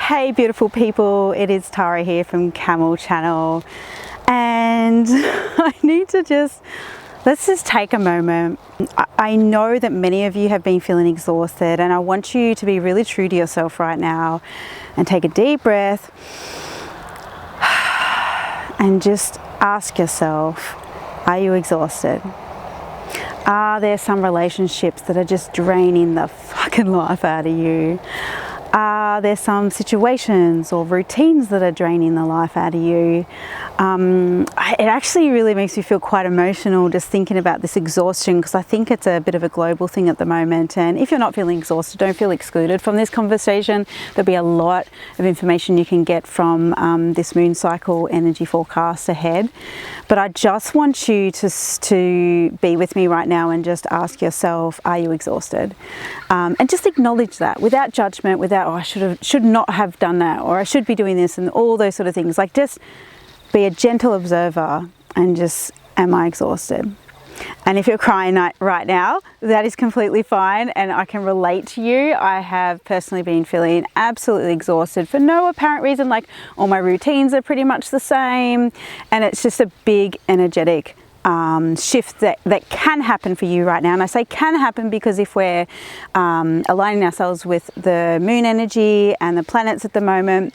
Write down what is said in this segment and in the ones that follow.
Hey beautiful people, it is Tara here from Camel Channel, and I need to let's just take a moment. I know that many of you have been feeling exhausted, and I want you to be really true to yourself right now and take a deep breath and just ask yourself, are you exhausted? Are there some relationships that are just draining the fucking life out of you? Are there some situations or routines that are draining the life out of you? It actually really makes me feel quite emotional just thinking about this exhaustion, because I think it's a bit of a global thing at the moment. And if you're not feeling exhausted, don't feel excluded from this conversation. There'll be a lot of information you can get from this moon cycle energy forecast ahead. But I just want you to be with me right now and just ask yourself, are you exhausted? And just acknowledge that without judgment, without, oh, I should not have done that, or I should be doing this, and all those sort of things. Like, just be a gentle observer and just, am I exhausted? And if you're crying right now, that is completely fine, and I can relate to you. I have personally been feeling absolutely exhausted for no apparent reason. Like, all my routines are pretty much the same, and it's just a big energetic shift that can happen for you right now. And I say can happen because if we're aligning ourselves with the moon energy and the planets at the moment,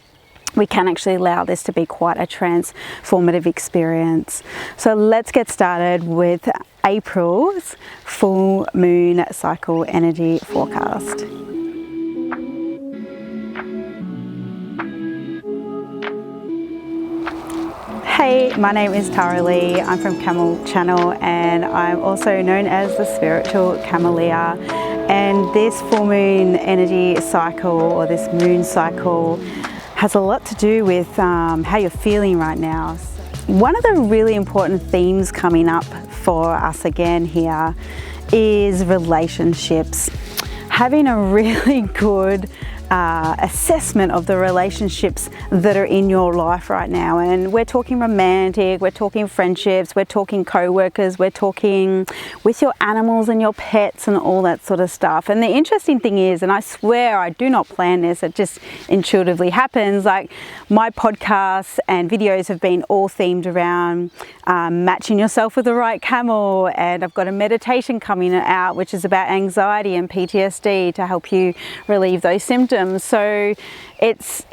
we can actually allow this to be quite a transformative experience. So let's get started with April's full moon cycle energy forecast. Hey, my name is Tara Lee. I'm from Camel Channel, and I'm also known as the Spiritual Camellia. And this full moon energy cycle, or this moon cycle, has a lot to do with how you're feeling right now. One of the really important themes coming up for us again here is relationships. Having a really good assessment of the relationships that are in your life right now. And we're talking romantic, we're talking friendships, we're talking co-workers, we're talking with your animals and your pets and all that sort of stuff. And the interesting thing is, and I swear I do not plan this, it just intuitively happens, like my podcasts and videos have been all themed around matching yourself with the right camel. And I've got a meditation coming out which is about anxiety and PTSD to help you relieve those symptoms. So it's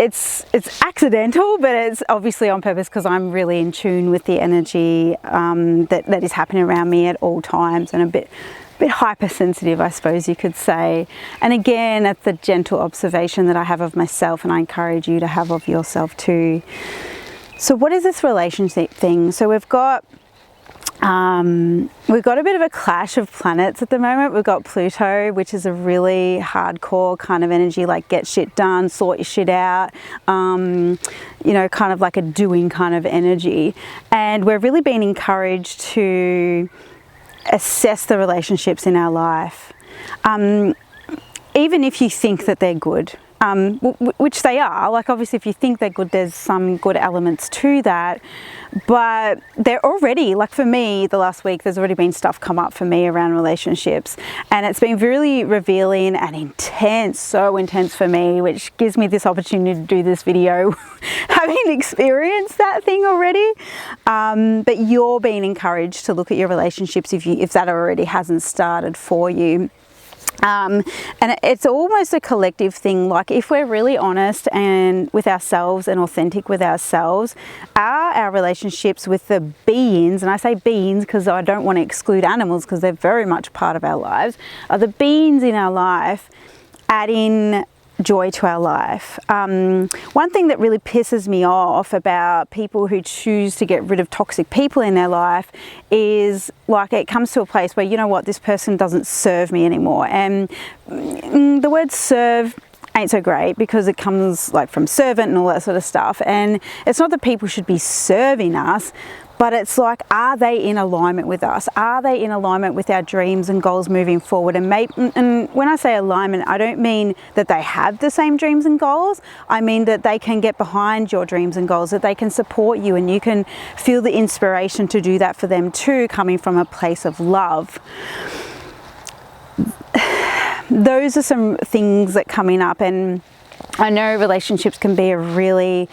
accidental, but it's obviously on purpose because I'm really in tune with the energy that is happening around me at all times, and a bit hypersensitive, I suppose you could say. And again, that's the gentle observation that I have of myself, and I encourage you to have of yourself too. So what is this relationship thing? So we've got a bit of a clash of planets at the moment. We've got Pluto, which is a really hardcore kind of energy, like get shit done, sort your shit out, you know, kind of like a doing kind of energy. And we're really being encouraged to assess the relationships in our life, even if you think that they're good. Which they are. Like, obviously if you think they're good, there's some good elements to that, but they're already, like for me, the last week there's already been stuff come up for me around relationships, and it's been really revealing and intense, so intense for me, which gives me this opportunity to do this video having experienced that thing already. But you're being encouraged to look at your relationships if that already hasn't started for you. And it's almost a collective thing. Like, if we're really honest and with ourselves and authentic with ourselves, are our relationships with the beings, and I say beings because I don't want to exclude animals because they're very much part of our lives, are the beings in our life adding joy to our life? One thing that really pisses me off about people who choose to get rid of toxic people in their life is, like, it comes to a place where, you know what, this person doesn't serve me anymore. And the word serve ain't so great because it comes like from servant and all that sort of stuff. And it's not that people should be serving us, but it's like, are they in alignment with us? Are they in alignment with our dreams and goals moving forward? And when I say alignment, I don't mean that they have the same dreams and goals. I mean that they can get behind your dreams and goals, that they can support you, and you can feel the inspiration to do that for them too, coming from a place of love. Those are some things that are coming up, and I know relationships can be a really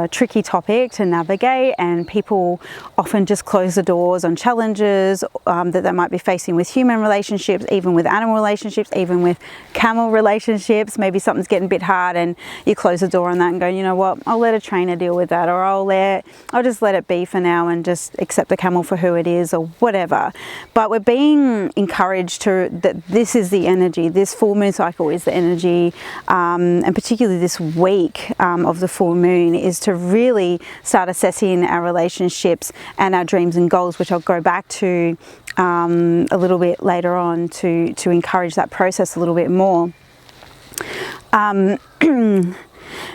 tricky topic to navigate, and people often just close the doors on challenges that they might be facing with human relationships, even with animal relationships, even with camel relationships. Maybe something's getting a bit hard and you close the door on that and go, you know what, I'll let a trainer deal with that, or I'll just let it be for now and just accept the camel for who it is, or whatever. But we're being encouraged that this is the energy, this full moon cycle is the energy, and particularly this week of the full moon, is to really start assessing our relationships and our dreams and goals, which I'll go back to a little bit later on to encourage that process a little bit more.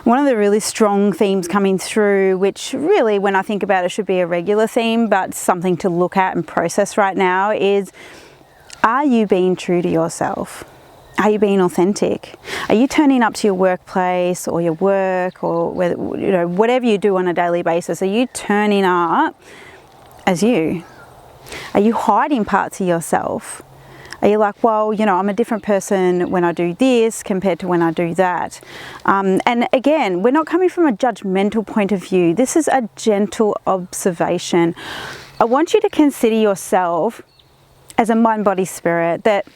One of the really strong themes coming through, which really, when I think about it, should be a regular theme, but something to look at and process right now, is, are you being true to yourself? Are you being authentic? Are you turning up to your workplace or your work, or whatever you do on a daily basis? Are you turning up as you? Are you hiding parts of yourself? Are you like, well, I'm a different person when I do this compared to when I do that? And again, we're not coming from a judgmental point of view. This is a gentle observation. I want you to consider yourself as a mind, body, spirit, that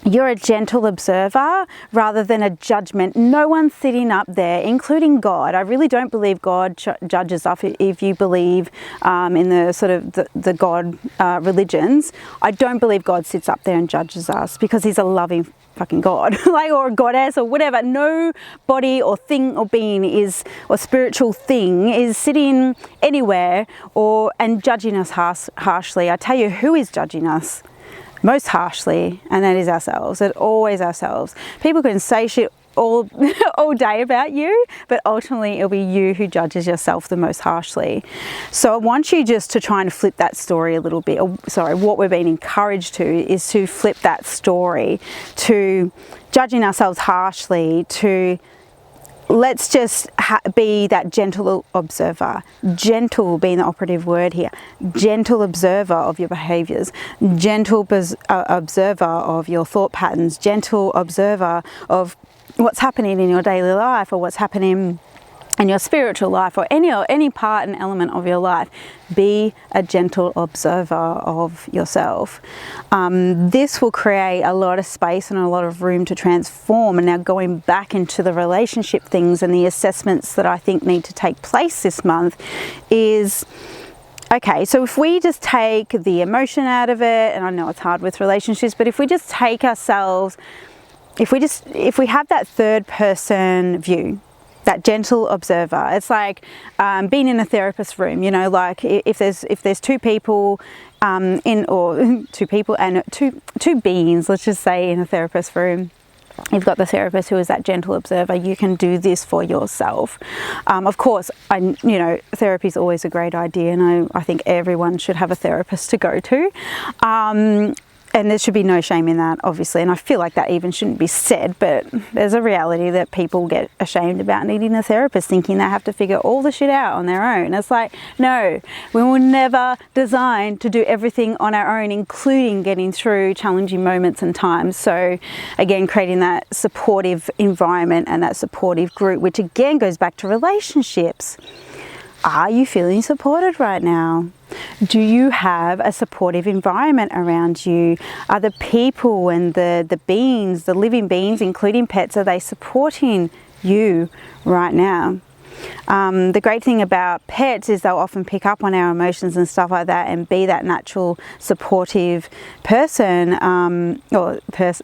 you're a gentle observer rather than a judgment. No one's sitting up there, including God. I really don't believe God judges us. If you believe in the sort of the God religions, I don't believe God sits up there and judges us, because he's a loving fucking God, or a goddess or whatever. No body or thing or being or spiritual thing is sitting anywhere and judging us harshly. I tell you who is judging us most harshly, and that is ourselves. It's always ourselves. People can say shit all day about you, but ultimately it'll be you who judges yourself the most harshly. So I want you just to try and flip that story a little bit. What we're being encouraged to is to flip that story to judging ourselves harshly, to let's just be that gentle observer. Gentle being the operative word here. Gentle observer of your behaviors. Gentle observer of your thought patterns. Gentle observer of what's happening in your daily life, or what's happening in your spiritual life, or any part and element of your life. Be a gentle observer of yourself. This will create a lot of space and a lot of room to transform. And now going back into the relationship things and the assessments that I think need to take place this month is, okay, so if we just take the emotion out of it, and I know it's hard with relationships, but if we just take ourselves, if we have that third person view, that gentle observer, it's like being in a therapist room. Like if there's two people two people and two beings, let's just say, in a therapist room. You've got the therapist who is that gentle observer. You can do this for yourself. Of course, therapy is always a great idea, and I think everyone should have a therapist to go to. And there should be no shame in that, obviously. And I feel like that even shouldn't be said, but there's a reality that people get ashamed about needing a therapist, thinking they have to figure all the shit out on their own. It's like, no, we were never designed to do everything on our own, including getting through challenging moments and times. So again, creating that supportive environment and that supportive group, which again goes back to relationships. Are you feeling supported right now? Do you have a supportive environment around you? Are the people and the beings, the living beings, including pets, are they supporting you right now? The great thing about pets is they'll often pick up on our emotions and stuff like that, and be that natural supportive person.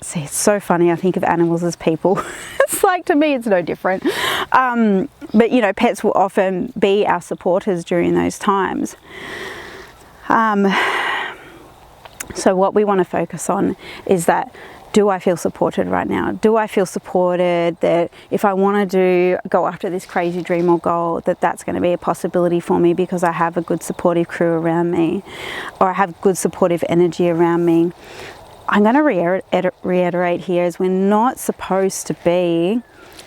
See, it's so funny, I think of animals as people. It's like, to me, it's no different. But pets will often be our supporters during those times. So what we want to focus on is that, do I feel supported right now? Do I feel supported that if I want to go after this crazy dream or goal, that's going to be a possibility for me because I have a good supportive crew around me, or I have good supportive energy around me? I'm going to reiterate here is we're not supposed to be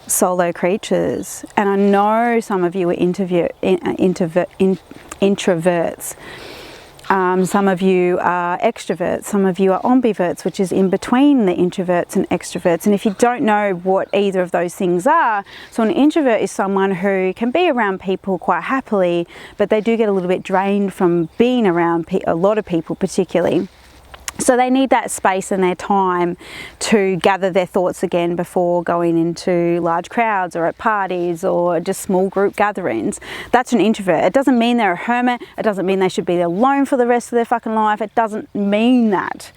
solo creatures. And I know some of you are introverts. Some of you are extroverts, some of you are ambiverts, which is in between the introverts and extroverts. And if you don't know what either of those things are, so an introvert is someone who can be around people quite happily, but they do get a little bit drained from being around a lot of people particularly. So they need that space and their time to gather their thoughts again before going into large crowds or at parties or just small group gatherings. That's an introvert. It doesn't mean they're a hermit. It doesn't mean they should be alone for the rest of their fucking life. It doesn't mean that.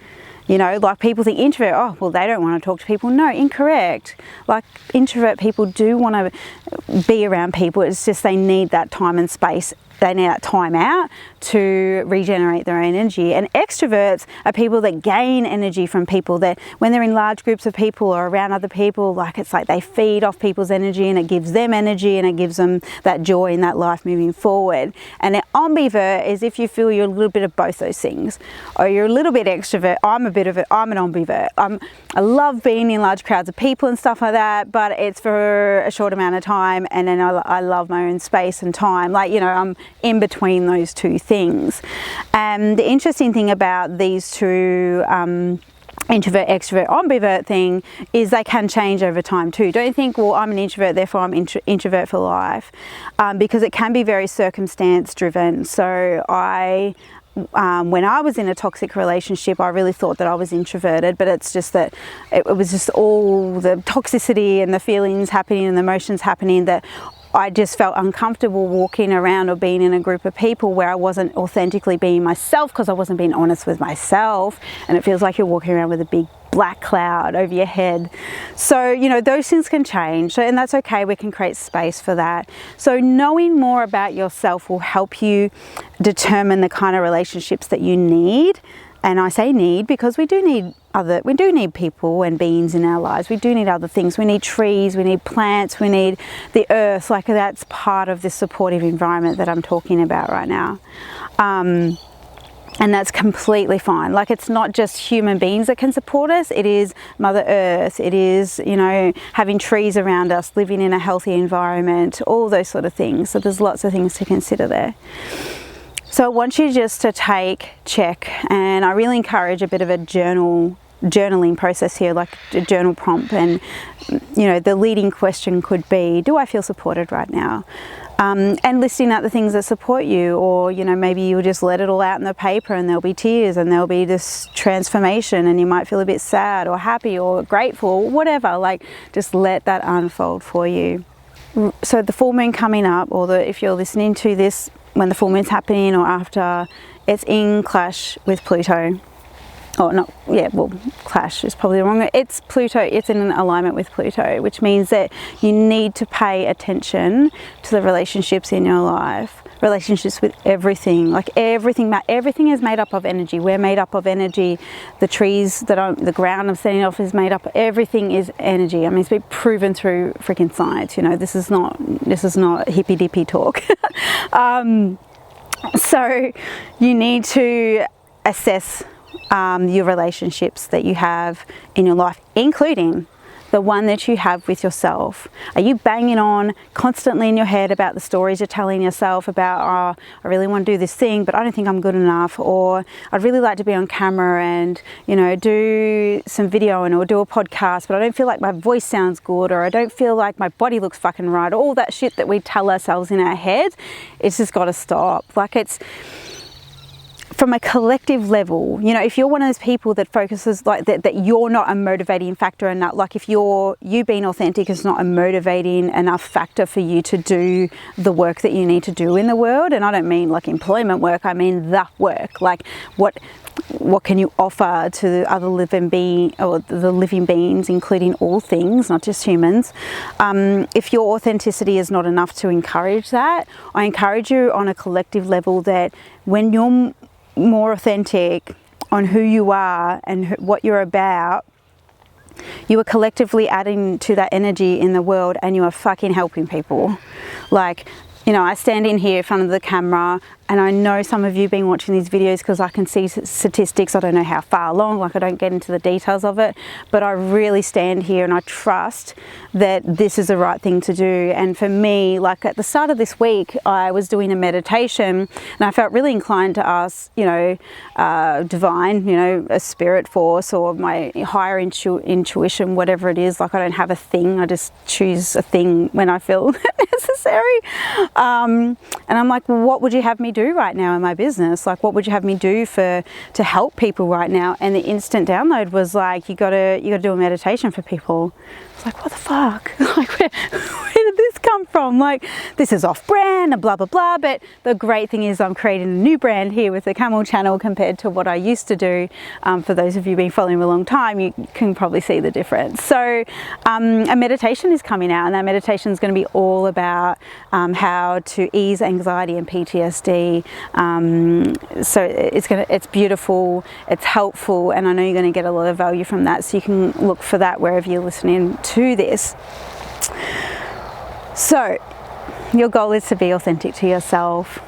You know, like people think introvert, oh, well, they don't want to talk to people. No, incorrect. Like introvert people do want to be around people. It's just they need that time and space. They need that time out to regenerate their own energy. And extroverts are people that gain energy from people, that when they're in large groups of people or around other people, like it's like they feed off people's energy and it gives them energy and it gives them that joy in that life moving forward. And an ambivert is if you feel you're a little bit of both those things, or you're a little bit extrovert. I'm an ambivert. I love being in large crowds of people and stuff like that, but it's for a short amount of time, and then I love my own space and time. Like, you know, I'm in between those two things. And the interesting thing about these two introvert, extrovert, ambivert thing is they can change over time too. Don't think, well, I'm an introvert, therefore I'm introvert for life, because it can be very circumstance driven. So when I was in a toxic relationship, I really thought that I was introverted, but it's just that it was just all the toxicity and the feelings happening and the emotions happening that I just felt uncomfortable walking around or being in a group of people where I wasn't authentically being myself, because I wasn't being honest with myself. And it feels like you're walking around with a big black cloud over your head. So, you know, those things can change. So, and that's okay. We can create space for that. So knowing more about yourself will help you determine the kind of relationships that you need. And I say need because we do need people and beings in our lives. We do need other things. We need trees, we need plants, we need the earth. Like that's part of this supportive environment that I'm talking about right now. And that's completely fine. Like it's not just human beings that can support us. It is Mother Earth. It is, you know, having trees around us, living in a healthy environment, all those sort of things. So there's lots of things to consider there. So I want you just to check, and I really encourage a bit of a journaling process here, like a journal prompt. And, you know, the leading question could be, do I feel supported right now? And listing out the things that support you, or, you know, maybe you'll just let it all out in the paper and there'll be tears and there'll be this transformation and you might feel a bit sad or happy or grateful or whatever. Like just let that unfold for you. So the full moon coming up, or if you're listening to this when the full moon's happening or after, it's in clash with Pluto. Oh, not, yeah, well, clash is probably the wrong. It's Pluto, it's in an alignment with Pluto, which means that you need to pay attention to the relationships in your life, relationships with everything. Like everything is made up of energy. We're made up of energy. The trees the ground I'm standing off is made up. Everything is energy. I mean, it's been proven through freaking science. You know, this is not hippy dippy talk. So you need to assess your relationships that you have in your life, including the one that you have with yourself. Are you banging on constantly in your head about the stories you're telling yourself about, oh, I really want to do this thing, but I don't think I'm good enough, or I'd really like to be on camera and, you know, do some video or do a podcast, but I don't feel like my voice sounds good, or I don't feel like my body looks fucking right, all that shit that we tell ourselves in our heads. It's just got to stop. Like, it's from a collective level, you know, if you're one of those people that focuses like that you're not a motivating factor enough, like if you being authentic is not a motivating enough factor for you to do the work that you need to do in the world, and I don't mean like employment work, I mean the work, like what can you offer to the other living being, or the living beings, including all things, not just humans. If your authenticity is not enough to encourage that, I encourage you on a collective level that when you're more authentic on who you are and what you're about, you are collectively adding to that energy in the world, and you are fucking helping people. Like, you know, I stand in here in front of the camera and I know some of you have been watching these videos because I can see statistics. I don't know how far along, like I don't get into the details of it, but I really stand here and I trust that this is the right thing to do. And for me, like at the start of this week, I was doing a meditation and I felt really inclined to ask, you know, divine, you know, a spirit force or my higher intuition, whatever it is. Like I don't have a thing, I just choose a thing when I feel necessary. And I'm like, well, what would you have me do right now in my business? Like, what would you have me do to help people right now? And the instant download was like, you gotta do a meditation for people. It's like, what the fuck? Like, where did this come from? Like, this is off brand and blah, blah, blah. But the great thing is I'm creating a new brand here with the Camel channel compared to what I used to do. For those of you who've been following me a long time, you can probably see the difference. So a meditation is coming out, and that meditation is going to be all about how to ease anxiety and PTSD. So it's beautiful, it's helpful, and I know you're going to get a lot of value from that. So you can look for that wherever you're listening to this. So your goal is to be authentic to yourself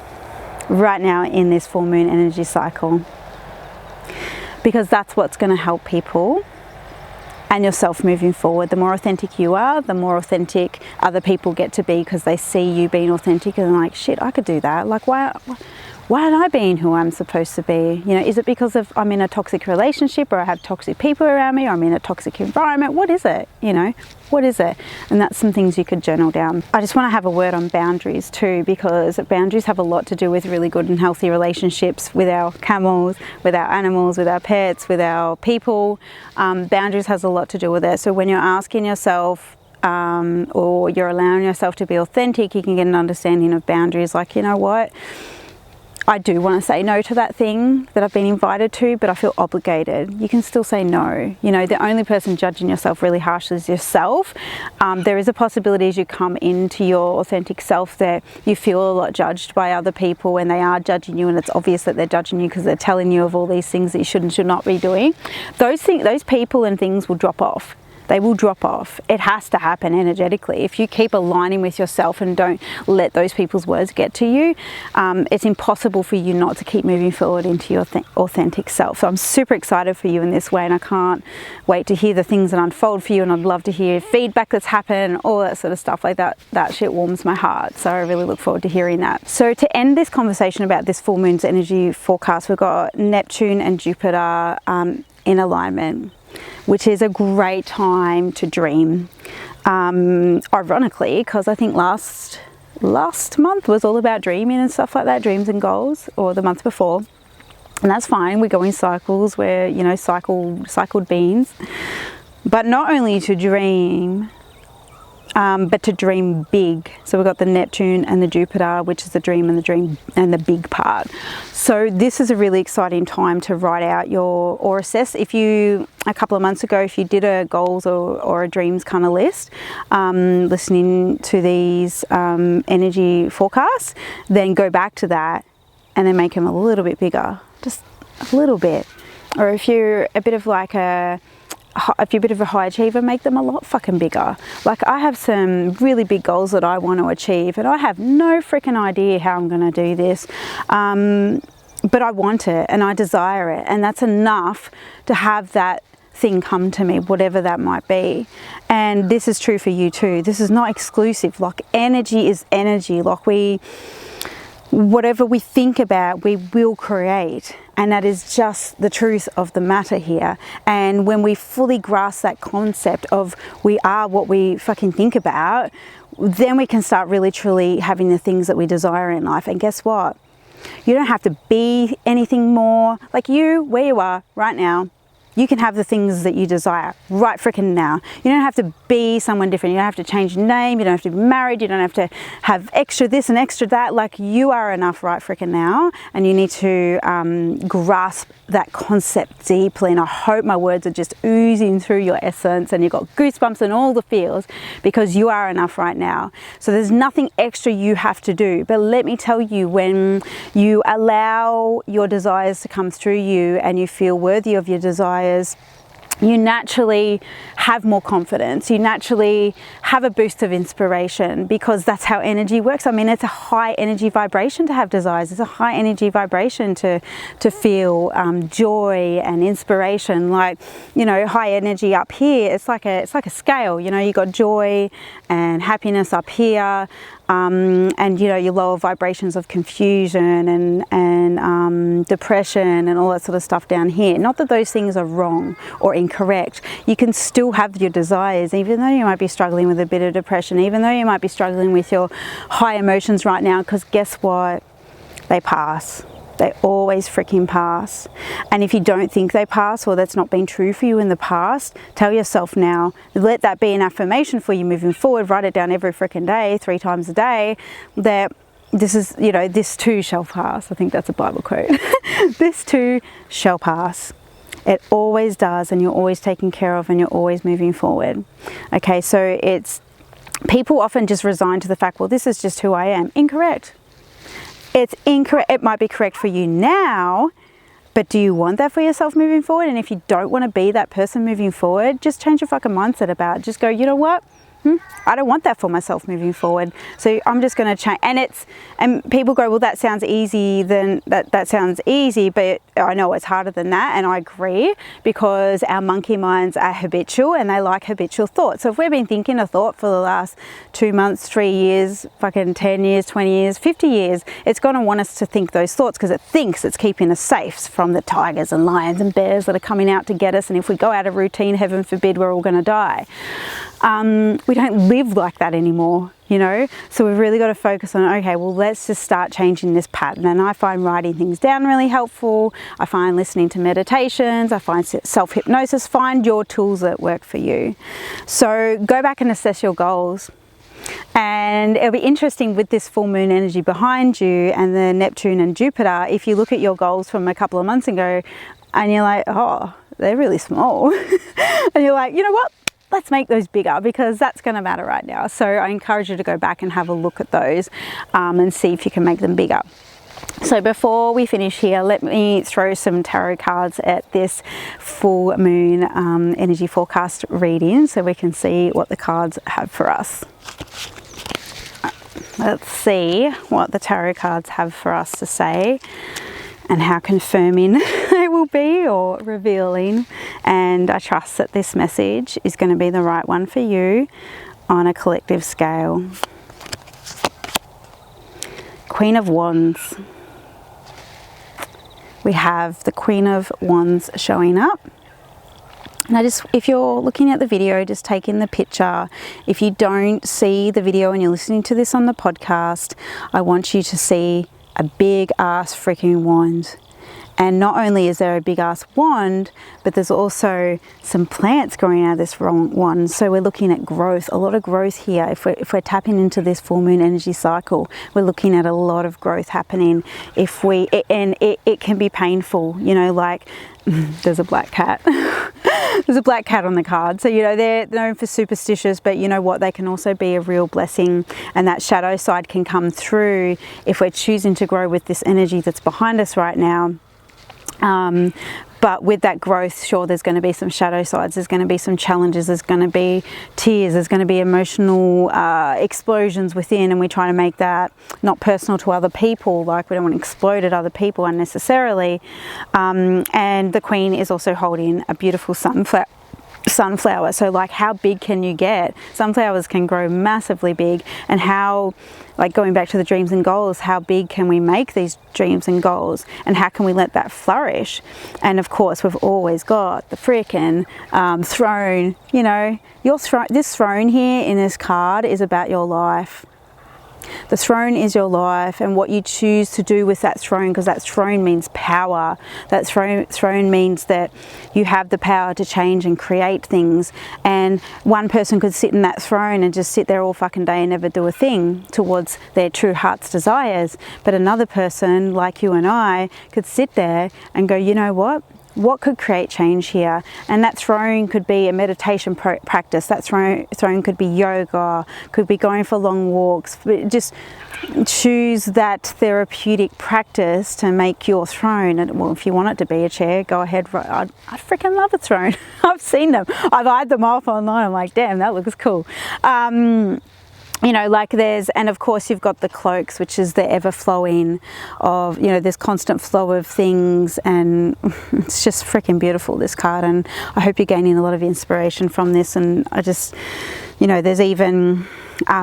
right now in this full moon energy cycle, because that's what's going to help people and yourself moving forward. The more authentic you are, the more authentic other people get to be, because they see you being authentic and they're like, shit, I could do that. Like, why aren't I being who I'm supposed to be? You know, is it because of I'm in a toxic relationship, or I have toxic people around me, or I'm in a toxic environment? What is it? You know, what is it? And that's some things you could journal down. I just want to have a word on boundaries too, because boundaries have a lot to do with really good and healthy relationships with our camels, with our animals, with our pets, with our people. Boundaries has a lot to do with it. So when you're asking yourself, or you're allowing yourself to be authentic, you can get an understanding of boundaries. Like, you know what? I do want to say no to that thing that I've been invited to, but I feel obligated. You can still say no. You know, the only person judging yourself really harshly is yourself. There is a possibility as you come into your authentic self that you feel a lot judged by other people, and they are judging you, and it's obvious that they're judging you because they're telling you of all these things that you should and should not be doing. Those people and things will drop off. They will drop off. It has to happen energetically. If you keep aligning with yourself and don't let those people's words get to you, it's impossible for you not to keep moving forward into your authentic self. So I'm super excited for you in this way, and I can't wait to hear the things that unfold for you, and I'd love to hear feedback that's happened, all that sort of stuff like that. That shit warms my heart. So I really look forward to hearing that. So to end this conversation about this full moon's energy forecast, we've got Neptune and Jupiter in alignment, which is a great time to dream. Ironically, because I think last month was all about dreaming and stuff like that, dreams and goals, or the month before. And that's fine, we go in cycles, we're, you know, cycled beings. But not only to dream, but to dream big. So we've got the Neptune and the Jupiter, which is the dream and the big part. So this is a really exciting time to write out or assess. If you, a couple of months ago, if you did a goals or a dreams kind of list, listening to these energy forecasts, then go back to that and then make them a little bit bigger, just a little bit. Or if you're a bit of like if you're a bit of a high achiever, make them a lot fucking bigger. Like, I have some really big goals that I want to achieve, and I have no freaking idea how I'm going to do this. But I want it and I desire it, and that's enough to have that thing come to me, whatever that might be. And this is true for you too. This is not exclusive. Like, energy is energy. Like, whatever we think about, we will create. And that is just the truth of the matter here. And when we fully grasp that concept of we are what we fucking think about, then we can start really truly having the things that we desire in life. And guess what? You don't have to be anything more. Like, you, where you are right now, you can have the things that you desire right freaking now. You don't have to be someone different. You don't have to change your name. You don't have to be married. You don't have to have extra this and extra that. Like, you are enough right freaking now, and you need to grasp that concept deeply. And I hope my words are just oozing through your essence and you've got goosebumps and all the feels, because you are enough right now. So there's nothing extra you have to do. But let me tell you, when you allow your desires to come through you and you feel worthy of your desires, you naturally have more confidence. You naturally have a boost of inspiration, because that's how energy works. I mean, it's a high energy vibration to have desires. It's a high energy vibration to feel joy and inspiration. Like, you know, high energy up here, it's like a scale. You know, you got joy and happiness up here, and you know, your lower vibrations of confusion and depression and all that sort of stuff down here. Not that those things are wrong or incorrect. You can still have your desires, even though you might be struggling with a bit of depression, even though you might be struggling with your high emotions right now, because guess what? They pass. They always freaking pass. And if you don't think they pass, or that's not been true for you in the past, tell yourself now, let that be an affirmation for you moving forward. Write it down every freaking day, 3 times a day, that this is, you know, this too shall pass. I think that's a Bible quote. This too shall pass. It always does, and you're always taken care of, and you're always moving forward. Okay, so it's, people often just resign to the fact, well, this is just who I am. Incorrect. It's incorrect. It might be correct for you now, but do you want that for yourself moving forward? And if you don't want to be that person moving forward, just change your fucking mindset about it. Just go, you know what? I don't want that for myself moving forward. So I'm just going to change. And people go, well, that sounds easy. Then that sounds easy, but I know it's harder than that. And I agree, because our monkey minds are habitual, and they like habitual thoughts. So if we've been thinking a thought for the last 2 months, 3 years, fucking 10 years, 20 years, 50 years, it's going to want us to think those thoughts, because it thinks it's keeping us safe from the tigers and lions and bears that are coming out to get us. And if we go out of routine, heaven forbid, we're all going to die. We don't live like that anymore, you know, so we've really got to focus on, okay, well, let's just start changing this pattern. And I find writing things down really helpful. I find listening to meditations. I find self-hypnosis. Find your tools that work for you. So go back and assess your goals. And it'll be interesting with this full moon energy behind you and the Neptune and Jupiter, if you look at your goals from a couple of months ago and you're like, oh, they're really small. And you're like, you know what? Let's make those bigger, because that's going to matter right now. So I encourage you to go back and have a look at those and see if you can make them bigger. So before we finish here, let me throw some tarot cards at this full moon energy forecast reading, so we can see what the cards have for us. Let's see what the tarot cards have for us to say, and how confirming they will be, or revealing. And I trust that this message is going to be the right one for you on a collective scale. Queen of Wands. We have the Queen of Wands showing up. And if you're looking at the video, just take in the picture. If you don't see the video and you're listening to this on the podcast, I want you to see a big ass freaking wand. And not only is there a big ass wand, but there's also some plants growing out of this wand. So we're looking at growth, a lot of growth here. If we're tapping into this full moon energy cycle, we're looking at a lot of growth happening. It can be painful, you know, like there's a black cat. There's a black cat on the card. So, you know, they're known for superstitious, but you know what? They can also be a real blessing, and that shadow side can come through if we're choosing to grow with this energy that's behind us right now. But with that growth, sure, there's going to be some shadow sides, there's going to be some challenges, there's going to be tears, there's going to be emotional explosions within, and we try to make that not personal to other people, like we don't want to explode at other people unnecessarily. And the Queen is also holding a beautiful sunflower. So like, how big can you get? Sunflowers can grow massively big. And how, like going back to the dreams and goals, how big can we make these dreams and goals, and how can we let that flourish? And of course, we've always got the freaking throne. You know, this throne here in this card is about your life. The throne is your life, and what you choose to do with that throne, because that throne means power. That throne means that you have the power to change and create things. And one person could sit in that throne and just sit there all fucking day and never do a thing towards their true heart's desires. But another person, like you and I, could sit there and go, you know what? what could create change here? And that throne could be a meditation practice. That throne could be yoga, could be going for long walks. Just choose that therapeutic practice to make your throne. And well, if you want it to be a chair, go ahead. I'd freaking love a throne. I've seen them. I've eyed them off online. I'm like, damn, that looks cool. You know, like and of course you've got the cloaks, which is the ever flowing of, you know, there's constant flow of things, and it's just freaking beautiful, this card. And I hope you're gaining a lot of inspiration from this. And I just, you know, there's even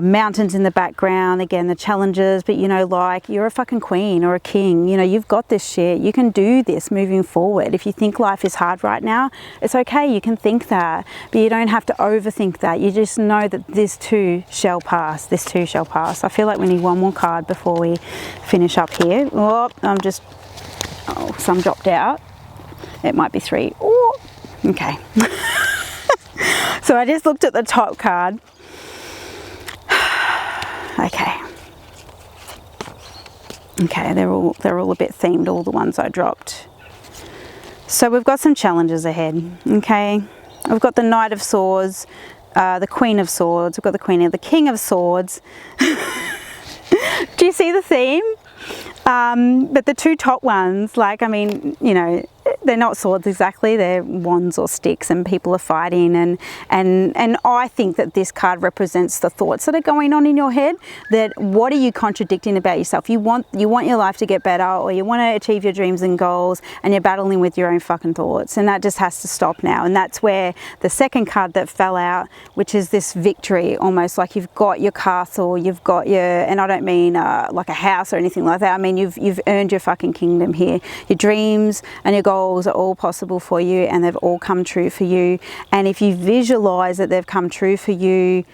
mountains in the background, again, the challenges, but you know, like, you're a fucking queen or a king, you know, you've got this shit, you can do this moving forward. If you think life is hard right now, it's okay, you can think that, but you don't have to overthink that. You just know that this too shall pass, this too shall pass. I feel like we need one more card before we finish up here. Oh, some dropped out. It might be 3. Oh, okay. So I just looked at the top card. Okay, they're all a bit themed, all the ones I dropped. So we've got some challenges ahead, okay? We've got the Knight of Swords, the Queen of Swords, we've got the Queen of the King of Swords. Do you see the theme? But the 2 top ones, like, I mean, you know, they're not swords exactly, they're wands or sticks, and people are fighting, and I think that this card represents the thoughts that are going on in your head. That what are you contradicting about yourself? You want your life to get better, or you want to achieve your dreams and goals, and you're battling with your own fucking thoughts, and that just has to stop now. And that's where the second card that fell out, which is this victory, almost like you've got your castle, you've got your, and I don't mean like a house or anything like that, I mean you've earned your fucking kingdom here. Your dreams and your goals are all possible for you, and they've all come true for you. And if you visualize that they've come true for you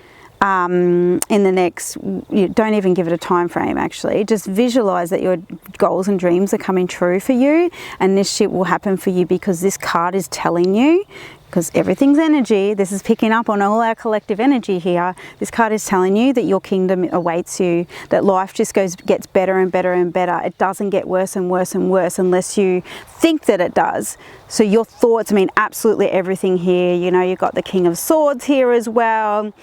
in the next, you don't even give it a time frame, actually just visualize that your goals and dreams are coming true for you, and this shit will happen for you, because this card is telling you, because everything's energy, this is picking up on all our collective energy here. This card is telling you that your kingdom awaits you, that life just gets better and better and better. It doesn't get worse and worse and worse unless you think that it does. So your thoughts mean absolutely everything here. You know, you've got the King of Swords here as well.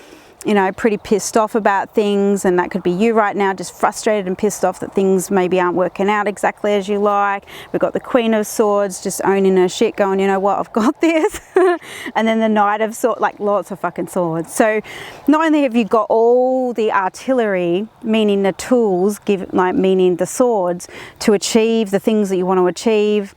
You know, pretty pissed off about things, and that could be you right now, just frustrated and pissed off that things maybe aren't working out exactly as you like. We've got the Queen of Swords just owning her shit, going, you know what, I've got this. And then the Knight of Swords, like lots of fucking swords. So not only have you got all the artillery, meaning the tools, meaning the swords, to achieve the things that you want to achieve,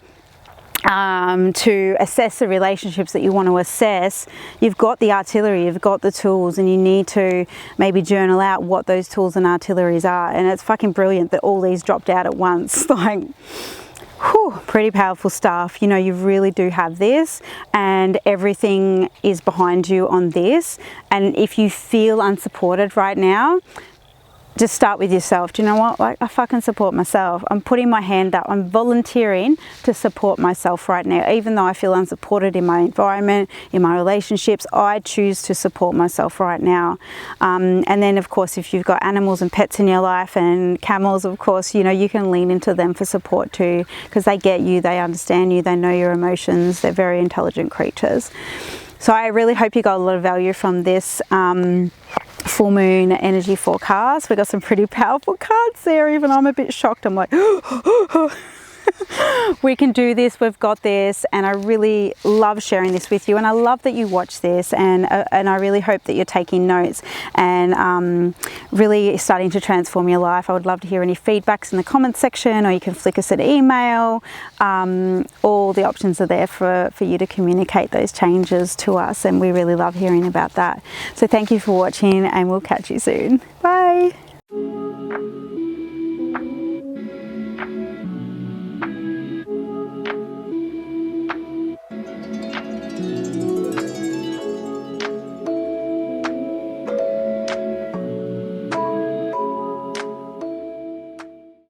to assess the relationships that you want to assess, you've got the artillery, you've got the tools, and you need to maybe journal out what those tools and artilleries are. And it's fucking brilliant that all these dropped out at once. Like, whew, pretty powerful stuff. You know, you really do have this, and everything is behind you on this. And if you feel unsupported right now, just start with yourself. Do you know what? Like, I fucking support myself. I'm putting my hand up. I'm volunteering to support myself right now. Even though I feel unsupported in my environment, in my relationships, I choose to support myself right now. And then, of course, if you've got animals and pets in your life, and camels, of course, you know, you can lean into them for support too, because they get you, they understand you, they know your emotions. They're very intelligent creatures. So I really hope you got a lot of value from this full moon energy forecast. We got some pretty powerful cards there. Even I'm a bit shocked. I'm like, we can do this, we've got this. And I really love sharing this with you, and I love that you watch this, and I really hope that you're taking notes and really starting to transform your life. I would love to hear any feedbacks in the comments section, or you can flick us an email. All the options are there for you to communicate those changes to us, and we really love hearing about that. So thank you for watching, and we'll catch you soon. Bye.